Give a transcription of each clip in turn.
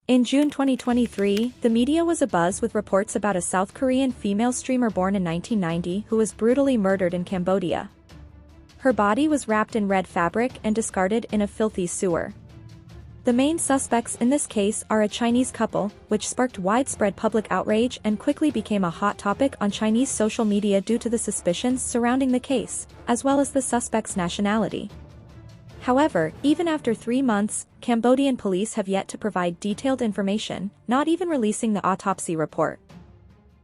In June 2023, the media was abuzz with reports about a South Korean female streamer born in 1990 who was brutally murdered in Cambodia. Her body was wrapped in red fabric and discarded in a filthy sewer. The main suspects in this case are a Chinese couple, which sparked widespread public outrage and quickly became a hot topic on Chinese social media due to the suspicions surrounding the case, as well as the suspect's nationality. However, even after 3 months, Cambodian police have yet to provide detailed information, not even releasing the autopsy report.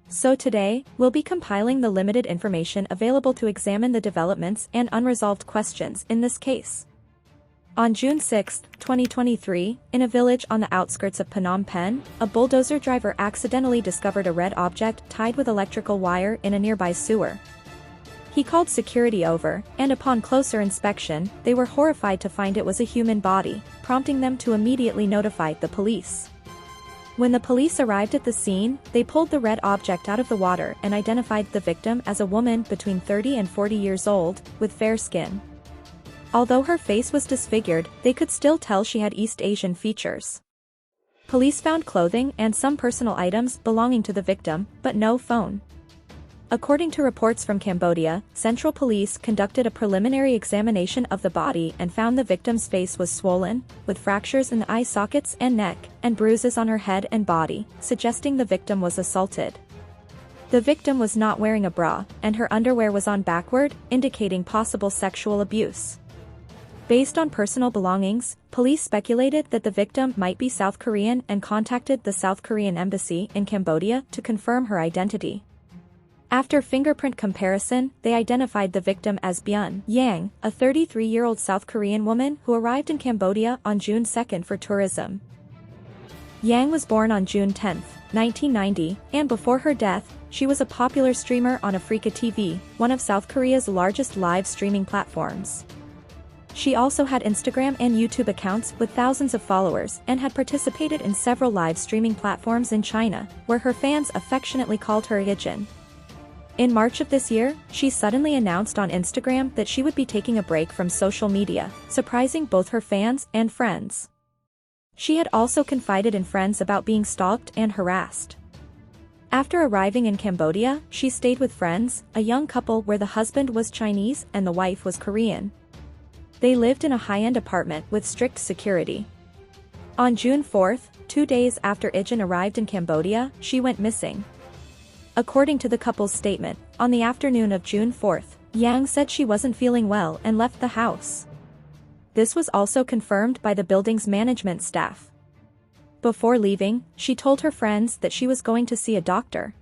So today, we'll be compiling the limited information available to examine the developments and unresolved questions in this case. On June 6, 2023, in a village on the outskirts of Phnom Penh, a bulldozer driver accidentally discovered a red object tied with electrical wire in a nearby sewer. He called security over, and upon closer inspection, they were horrified to find it was a human body, prompting them to immediately notify the police. When the police arrived at the scene, they pulled the red object out of the water and identified the victim as a woman between 30 and 40 years old, with fair skin. Although her face was disfigured, they could still tell she had East Asian features. Police found clothing and some personal items belonging to the victim, but no phone. According to reports from Cambodia, Central Police conducted a preliminary examination of the body and found the victim's face was swollen, with fractures in the eye sockets and neck, and bruises on her head and body, suggesting the victim was assaulted. The victim was not wearing a bra, and her underwear was on backward, indicating possible sexual abuse. Based on personal belongings, police speculated that the victim might be South Korean and contacted the South Korean embassy in Cambodia to confirm her identity. After fingerprint comparison, they identified the victim as Byun Yang, a 33-year-old South Korean woman who arrived in Cambodia on June 2 for tourism. Yang was born on June 10, 1990, and before her death, she was a popular streamer on Africa TV, one of South Korea's largest live streaming platforms. She also had Instagram and YouTube accounts with thousands of followers and had participated in several live streaming platforms in China, where her fans affectionately called her Yijin. In March of this year, she suddenly announced on Instagram that she would be taking a break from social media, surprising both her fans and friends. She had also confided in friends about being stalked and harassed. After arriving in Cambodia, she stayed with friends, a young couple where the husband was Chinese and the wife was Korean. They lived in a high-end apartment with strict security. On June 4, 2 days after Yijin arrived in Cambodia, she went missing. According to the couple's statement, on the afternoon of June 4, Yang said she wasn't feeling well and left the house. This was also confirmed by the building's management staff. Before leaving, she told her friends that she was going to see a doctor.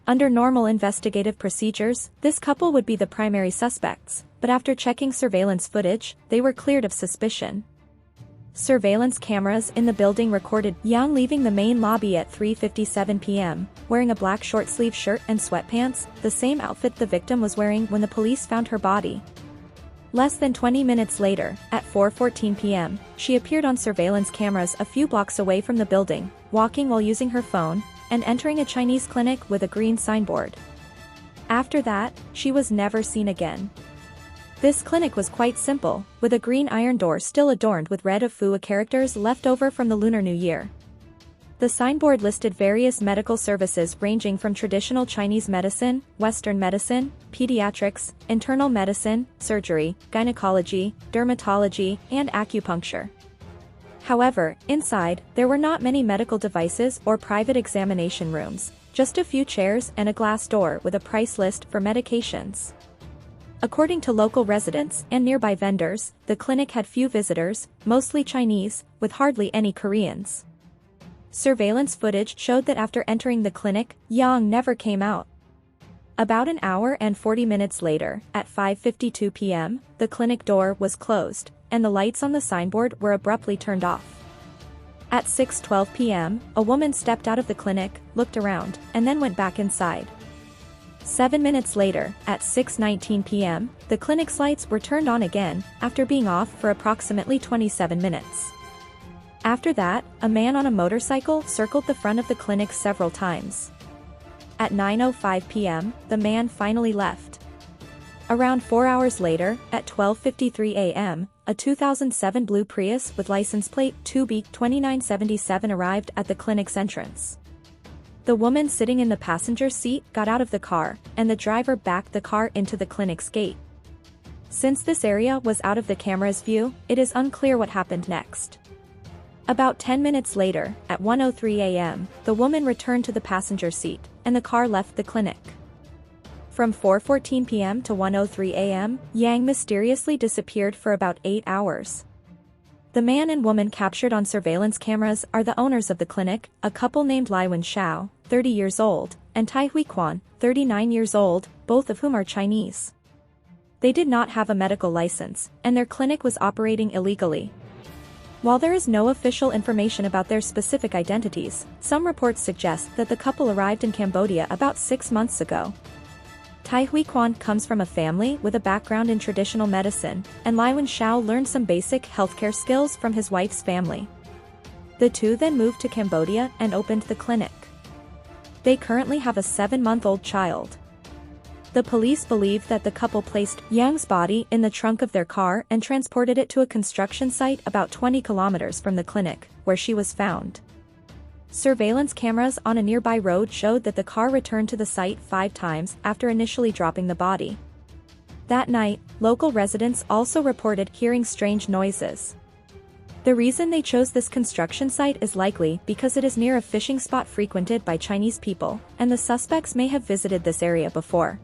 Under normal investigative procedures, this couple would be the primary suspects, but after checking surveillance footage, they were cleared of suspicion. Surveillance cameras in the building recorded Yang leaving the main lobby at 3:57 p.m., wearing a black short-sleeve shirt and sweatpants, the same outfit the victim was wearing when the police found her body. Less than 20 minutes later, at 4:14 p.m., she appeared on surveillance cameras a few blocks away from the building, walking while using her phone, and entering a Chinese clinic with a green signboard. After that, she was never seen again. This clinic was quite simple, with a green iron door still adorned with red Afua characters left over from the Lunar New Year. The signboard listed various medical services ranging from traditional Chinese medicine, Western medicine, pediatrics, internal medicine, surgery, gynecology, dermatology, and acupuncture. However, inside, there were not many medical devices or private examination rooms, just a few chairs and a glass door with a price list for medications. According to local residents and nearby vendors, the clinic had few visitors, mostly Chinese, with hardly any Koreans. Surveillance footage showed that after entering the clinic, Yang never came out. About an hour and 40 minutes later, at 5:52 p.m., the clinic door was closed, and the lights on the signboard were abruptly turned off. At 6:12 p.m., a woman stepped out of the clinic, looked around, and then went back inside. 7 minutes later, at 6:19 p.m., the clinic's lights were turned on again, after being off for approximately 27 minutes. After that, a man on a motorcycle circled the front of the clinic several times. At 9:05 p.m., the man finally left. Around 4 hours later, at 12:53 a.m., a 2007 blue Prius with license plate 2B2977 arrived at the clinic's entrance. The woman sitting in the passenger seat got out of the car, and the driver backed the car into the clinic's gate. Since this area was out of the camera's view, it is unclear what happened next. About 10 minutes later, at 1:03 a.m., the woman returned to the passenger seat, and the car left the clinic. From 4:14 p.m. to 1:03 a.m., Yang mysteriously disappeared for about 8 hours. The man and woman captured on surveillance cameras are the owners of the clinic, a couple named Lai Wenxiao, 30 years old, and Tai Huiquan, 39 years old, both of whom are Chinese. They did not have a medical license, and their clinic was operating illegally. While there is no official information about their specific identities, some reports suggest that the couple arrived in Cambodia about 6 months ago. Tai Huiquan comes from a family with a background in traditional medicine, and Lai Wenxiao learned some basic healthcare skills from his wife's family. The two then moved to Cambodia and opened the clinic. They currently have a 7-month-old child. The police believe that the couple placed Yang's body in the trunk of their car and transported it to a construction site about 20 kilometers from the clinic, where she was found. Surveillance cameras on a nearby road showed that the car returned to the site 5 times after initially dropping the body. That night, local residents also reported hearing strange noises. The reason they chose this construction site is likely because it is near a fishing spot frequented by Chinese people, and the suspects may have visited this area before.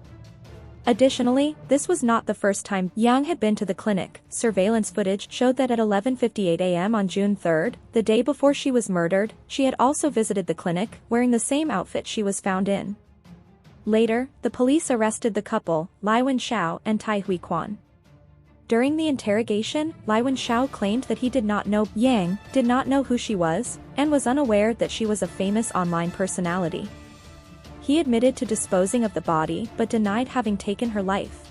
Additionally, this was not the first time Yang had been to the clinic. Surveillance footage showed that at 11:58 a.m. on June 3, the day before she was murdered, she had also visited the clinic, wearing the same outfit she was found in. Later, the police arrested the couple, Lai Wenxiao and Tai Huiquan. During the interrogation, Lai Wenxiao claimed that he did not know Yang, did not know who she was, and was unaware that she was a famous online personality. He admitted to disposing of the body but denied having taken her life.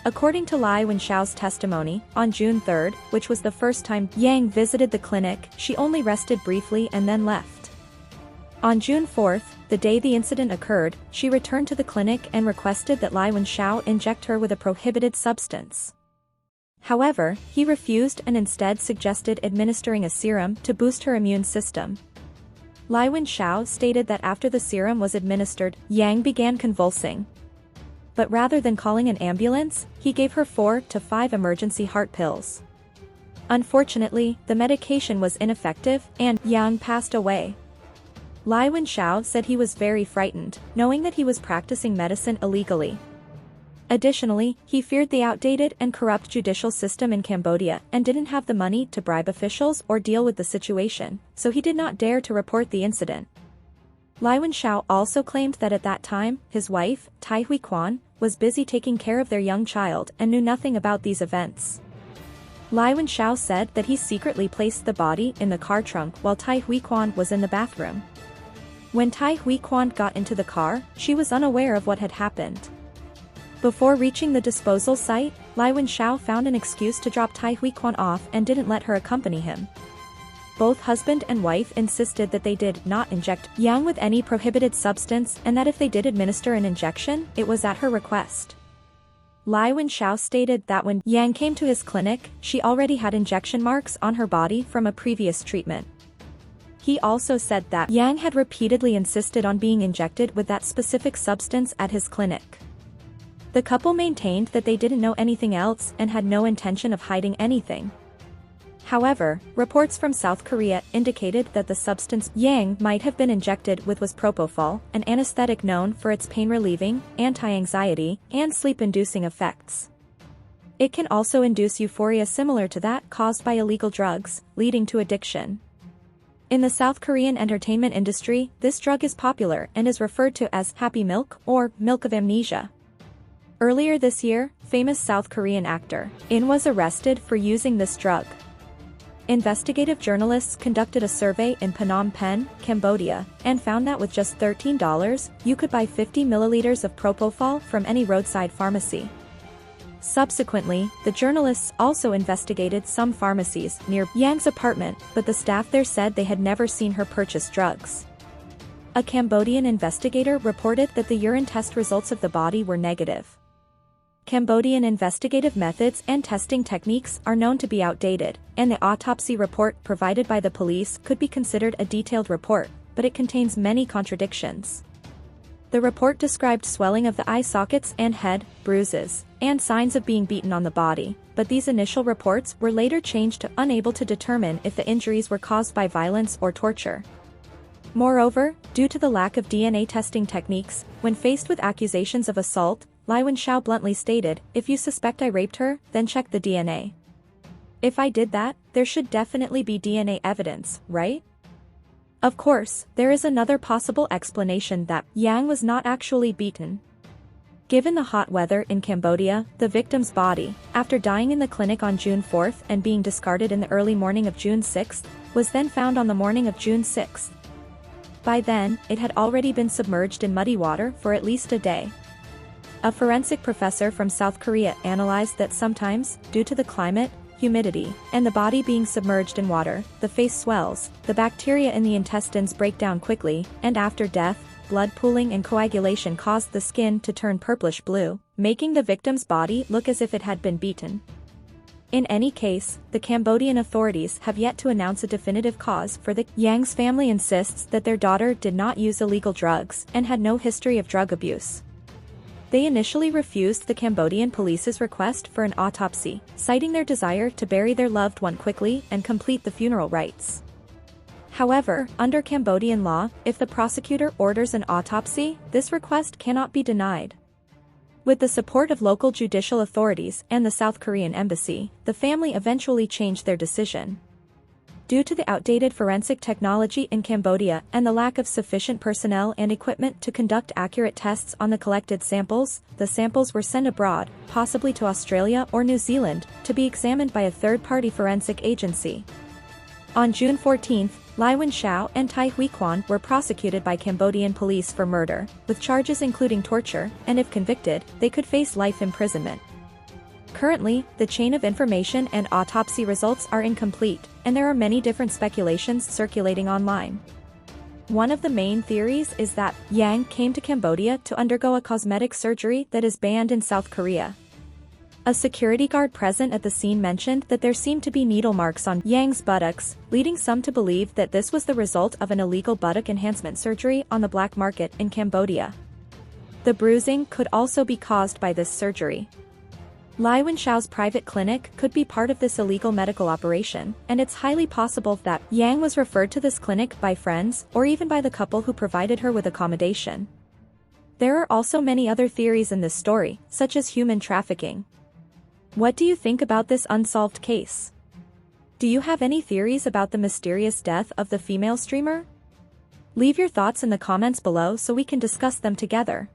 According to Lai Wenxiao's testimony, on June 3, which was the first time Yang visited the clinic, she only rested briefly and then left. On June 4, the day the incident occurred, she returned to the clinic and requested that Lai Wenxiao inject her with a prohibited substance. However, he refused and instead suggested administering a serum to boost her immune system. Lai Wenxiao stated that after the serum was administered, Yang began convulsing. But rather than calling an ambulance, he gave her 4 to 5 emergency heart pills. Unfortunately, the medication was ineffective, and Yang passed away. Lai Wenxiao said he was very frightened, knowing that he was practicing medicine illegally. Additionally, he feared the outdated and corrupt judicial system in Cambodia and didn't have the money to bribe officials or deal with the situation, so he did not dare to report the incident. Lai Wenxiao also claimed that at that time, his wife, Tai Huiquan, was busy taking care of their young child and knew nothing about these events. Lai Wenxiao said that he secretly placed the body in the car trunk while Tai Huiquan was in the bathroom. When Tai Huiquan got into the car, she was unaware of what had happened. Before reaching the disposal site, Lai Wenxiao found an excuse to drop Tai Huiquan off and didn't let her accompany him. Both husband and wife insisted that they did not inject Yang with any prohibited substance and that if they did administer an injection, it was at her request. Lai Wenxiao stated that when Yang came to his clinic, she already had injection marks on her body from a previous treatment. He also said that Yang had repeatedly insisted on being injected with that specific substance at his clinic. The couple maintained that they didn't know anything else and had no intention of hiding anything. However, reports from South Korea indicated that the substance Yang might have been injected with was propofol, an anesthetic known for its pain-relieving, anti-anxiety, and sleep-inducing effects. It can also induce euphoria similar to that caused by illegal drugs, leading to addiction. In the South Korean entertainment industry, this drug is popular and is referred to as happy milk or milk of amnesia. Earlier this year, famous South Korean actor In was arrested for using this drug. Investigative journalists conducted a survey in Phnom Penh, Cambodia, and found that with just $13, you could buy 50 milliliters of propofol from any roadside pharmacy. Subsequently, the journalists also investigated some pharmacies near Yang's apartment, but the staff there said they had never seen her purchase drugs. A Cambodian investigator reported that the urine test results of the body were negative. Cambodian investigative methods and testing techniques are known to be outdated, and the autopsy report provided by the police could be considered a detailed report, but it contains many contradictions. The report described swelling of the eye sockets and head, bruises, and signs of being beaten on the body, but these initial reports were later changed to unable to determine if the injuries were caused by violence or torture. Moreover, due to the lack of DNA testing techniques, when faced with accusations of assault, Lai Wenxiao bluntly stated, "If you suspect I raped her, then check the DNA. If I did that, there should definitely be DNA evidence, right?" Of course, there is another possible explanation that Yang was not actually beaten. Given the hot weather in Cambodia, the victim's body, after dying in the clinic on June 4 and being discarded in the early morning of June 6, was then found on the morning of June 6. By then, it had already been submerged in muddy water for at least a day. A forensic professor from South Korea analyzed that sometimes, due to the climate, humidity, and the body being submerged in water, the face swells, the bacteria in the intestines break down quickly, and after death, blood pooling and coagulation caused the skin to turn purplish-blue, making the victim's body look as if it had been beaten. In any case, the Cambodian authorities have yet to announce a definitive cause for the Yang's family insists that their daughter did not use illegal drugs and had no history of drug abuse. They initially refused the Cambodian police's request for an autopsy, citing their desire to bury their loved one quickly and complete the funeral rites. However, under Cambodian law, if the prosecutor orders an autopsy, this request cannot be denied. With the support of local judicial authorities and the South Korean embassy, the family eventually changed their decision. Due to the outdated forensic technology in Cambodia and the lack of sufficient personnel and equipment to conduct accurate tests on the collected samples, the samples were sent abroad, possibly to Australia or New Zealand, to be examined by a third-party forensic agency. On June 14, Lai Wenxiao and Tai Hui Quan were prosecuted by Cambodian police for murder, with charges including torture, and if convicted, they could face life imprisonment. Currently, the chain of information and autopsy results are incomplete, and there are many different speculations circulating online. One of the main theories is that Yang came to Cambodia to undergo a cosmetic surgery that is banned in South Korea. A security guard present at the scene mentioned that there seemed to be needle marks on Yang's buttocks, leading some to believe that this was the result of an illegal buttock enhancement surgery on the black market in Cambodia. The bruising could also be caused by this surgery. Lai Wenxiao's private clinic could be part of this illegal medical operation, and it's highly possible that Yang was referred to this clinic by friends or even by the couple who provided her with accommodation. There are also many other theories in this story, such as human trafficking. What do you think about this unsolved case? Do you have any theories about the mysterious death of the female streamer? Leave your thoughts in the comments below so we can discuss them together.